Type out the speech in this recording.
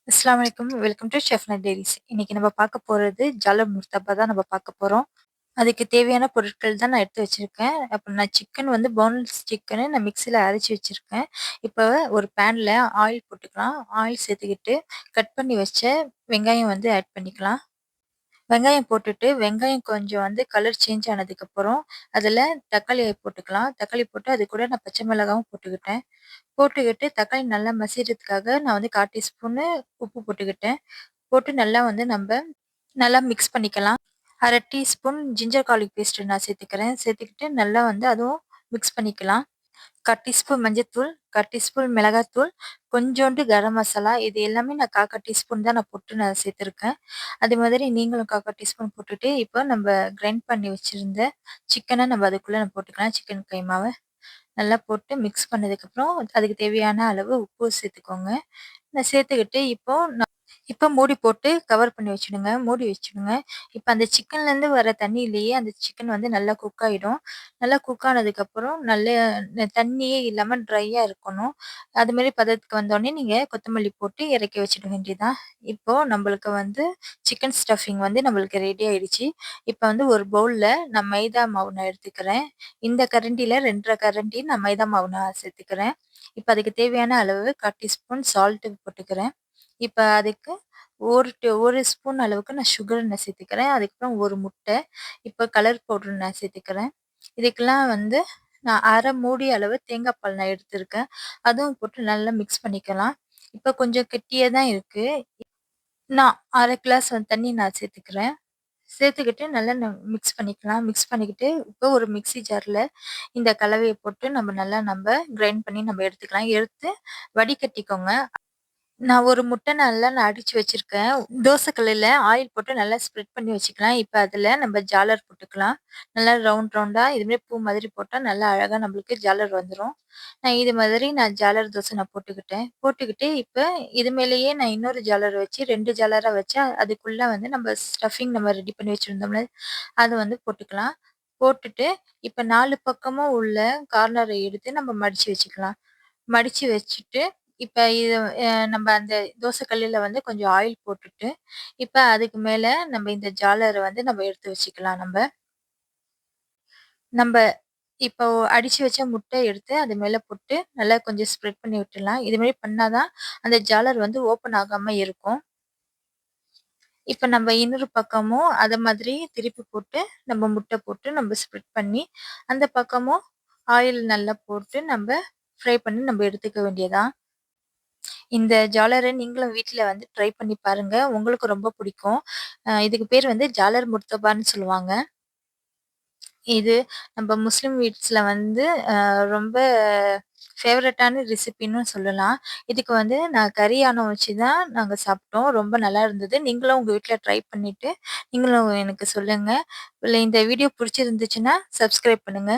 அஸ்ஸலாமு அலைக்கும். Welcome to Chefnut dairies. இன்னைக்கு நம்ம பார்க்க போறது ஜாலர் முர்த்தபா தான் நம்ம பார்க்க போறோம். அதுக்கு தேவையான பொருட்கள் தான் நான் எடுத்து வச்சிருக்கேன். அப்ப நான் சிக்கன் வந்து போன்லெஸ் சிக்கன நான் மிக்ஸில அரைச்சு வச்சிருக்கேன். இப்ப ஒரு பேன்ல ஆயில் போட்டுக்கலாம். ஆயில் சேர்த்துக்கிட்டு கட் பண்ணி வச்ச வெங்காயம் வந்து ஆட் பண்ணிக்கலாம். வெங்காயம் போட்டுட்டு, வெங்காயம் கொஞ்சம் வந்து கலர் சேஞ்ச் ஆனதுக்கப்புறம், அதில தக்காளிய போட்டுக்கலாம். தக்காளி போட்டு அது கூட நான் பச்சை மிளகாவும் போட்டுக்கிட்டேன். போட்டுக்கிட்டு தக்காளி நல்லா மசிறதுக்காக நான் வந்து 1/4 டீஸ்பூனு உப்பு போட்டுக்கிட்டேன். போட்டு நல்லா வந்து நல்லா மிக்ஸ் பண்ணிக்கலாம். 1/2 டீஸ்பூன் ஜிஞ்சர் கார்லிக் பேஸ்ட் நான் சேர்த்துக்கிறேன். சேர்த்துக்கிட்டு நல்லா வந்து அதுவும் மிக்ஸ் பண்ணிக்கலாம். 1/4 டீஸ்பூன் மஞ்சத்தூள், 1/4 டீஸ்பூன் மிளகாத்தூள், கொஞ்சோண்டு கரம் மசாலா இது எல்லாமே நான் 1/4 டீஸ்பூன் தான் நான் போட்டு நான் சேர்த்துருக்கேன். அதே மாதிரி நீங்களும் 1/4 டீஸ்பூன் போட்டுட்டு, இப்போ நம்ப கிரைண்ட் பண்ணி வச்சிருந்த சிக்கன நம்ம அதுக்குள்ள போட்டுக்கலாம். சிக்கன் கைமாவ நல்லா போட்டு மிக்ஸ் பண்ணதுக்கப்புறம், அதுக்கு தேவையான அளவு உப்பு சேர்த்துக்கோங்க. நான் சேர்த்துக்கிட்டு இப்போ மூடி போட்டு கவர் பண்ணி வச்சுடுங்க. மூடி வச்சுடுங்க. இப்ப அந்த சிக்கன்லேருந்து வர தண்ணியிலேயே அந்த சிக்கன் வந்து நல்லா குக் ஆயிடும். நல்லா குக் ஆனதுக்கப்புறம் நல்ல தண்ணியே இல்லாம ட்ரையா இருக்கணும். அதுமாரி பதத்துக்கு வந்தோனே நீங்க கொத்தமல்லி போட்டு இறக்கி வச்சிட வேண்டியதுதான். இப்போ நம்பளுக்கு வந்து சிக்கன் ஸ்டஃபிங் வந்து நம்மளுக்கு ரெடி ஆயிடுச்சு. இப்ப வந்து ஒரு பவுல்ல நான் மைதா மாவு நான் எடுத்துக்கிறேன். இந்த கரண்டில 2 1/2 கரண்டி நான் மைதா மாவு நான் சேர்த்துக்கிறேன். இப்ப அதுக்கு தேவையான அளவு 1/4 டீஸ்பூன் சால்ட் போட்டுக்கிறேன். இப்ப அதுக்கு 1 ஸ்பூன் அளவுக்கு நான் சுகர் நான் சேர்த்துக்கிறேன். அதுக்கப்புறம் 1 முட்டை. இப்ப கலர் பவுடர் நான் சேர்த்துக்கிறேன். இதுக்கெல்லாம் வந்து நான் 1/2 மூடி அளவு தேங்காய் பால் நான் எடுத்திருக்கேன். அதுவும் போட்டு நல்லா மிக்ஸ் பண்ணிக்கலாம். இப்ப கொஞ்சம் கெட்டியா தான் இருக்கு. நான் 1/2 கிளாஸ் வந்து தண்ணி நான் சேர்த்துக்கிறேன். சேர்த்துக்கிட்டு நல்லா மிக்ஸ் பண்ணிக்கலாம். மிக்ஸ் பண்ணிக்கிட்டு இப்போ ஒரு மிக்ஸி ஜார்ல இந்த கலவைய போட்டு நம்ப கிரைண்ட் பண்ணி நம்ம எடுத்துக்கலாம். எடுத்து வடிகட்டிக்கோங்க. நான் ஒரு முட்டை நல்லா நான் அடிச்சு வச்சிருக்கேன். தோசை கல்லுல ஆயில் போட்டு நல்லா ஸ்ப்ரெட் பண்ணி வச்சுக்கலாம். இப்ப அதுல நம்ம ஜாலர் போட்டுக்கலாம். நல்லா ரவுண்ட் ரவுண்டா இதுமாரி பூ மாதிரி போட்டா நல்லா அழகா நம்மளுக்கு ஜாலர் வந்துரும். நான் ஜாலர் தோசை நான் போட்டுக்கிட்டேன். போட்டுக்கிட்டு இப்ப இது மேலேயே நான் இன்னொரு ஜாலர் வச்சு 2 ஜாலரா வச்சு அதுக்குள்ள வந்து நம்ம ஸ்டஃபிங் நம்ம ரெடி பண்ணி வச்சிருந்தோம்ல, அத வந்து போட்டுக்கலாம். போட்டுட்டு இப்ப 4 பக்கமும் உள்ள கார்னர எடுத்து நம்ம மடிச்சு வச்சுக்கலாம். மடிச்சு வச்சுட்டு, இப்ப இது நம்ம அந்த தோசை கல்லுல வந்து கொஞ்சம் ஆயில் போட்டுட்டு, இப்ப அதுக்கு மேல நம்ம இந்த ஜாலர வந்து நம்ம எடுத்து வச்சுக்கலாம் நம்ப. நம்ப இப்போ அடிச்சு வச்ச முட்டை எடுத்து அது மேல போட்டு, நல்லா கொஞ்சம் ஸ்ப்ரெட் பண்ணி விட்டுடலாம். இது மாரி பண்ணா தான் அந்த ஜாலர் வந்து ஓப்பன் ஆகாம இருக்கும். இப்ப நம்ம இன்னொரு பக்கமும் அத மாதிரி திருப்பி போட்டு, நம்ம முட்டை போட்டு நம்ம ஸ்ப்ரெட் பண்ணி, அந்த பக்கமும் ஆயில் நல்லா போட்டு நம்ப ஃப்ரை பண்ணி நம்ம எடுத்துக்க வேண்டியதுதான். இந்த ஜாலர நீங்களும் வீட்ல வந்து ட்ரை பண்ணி பாருங்க. உங்களுக்கு ரொம்ப பிடிக்கும். இதுக்கு பேர் வந்து ஜாலர் முர்த்தபான்னு சொல்லுவாங்க. இது நம்ம முஸ்லிம் வீட்ஸ்ல வந்து ரொம்ப ஃபேவரட்டான ரெசிபின்னு சொல்லலாம். இதுக்கு வந்து நான் கறி யானம் வச்சு தான் நாங்க சாப்பிட்டோம். ரொம்ப நல்லா இருந்தது. நீங்களும் உங்க வீட்ல ட்ரை பண்ணிட்டு, நீங்களும் எனக்கு சொல்லுங்க. இல்ல இந்த வீடியோ புடிச்சிருந்துச்சுன்னா, சப்ஸ்கிரைப் பண்ணுங்க.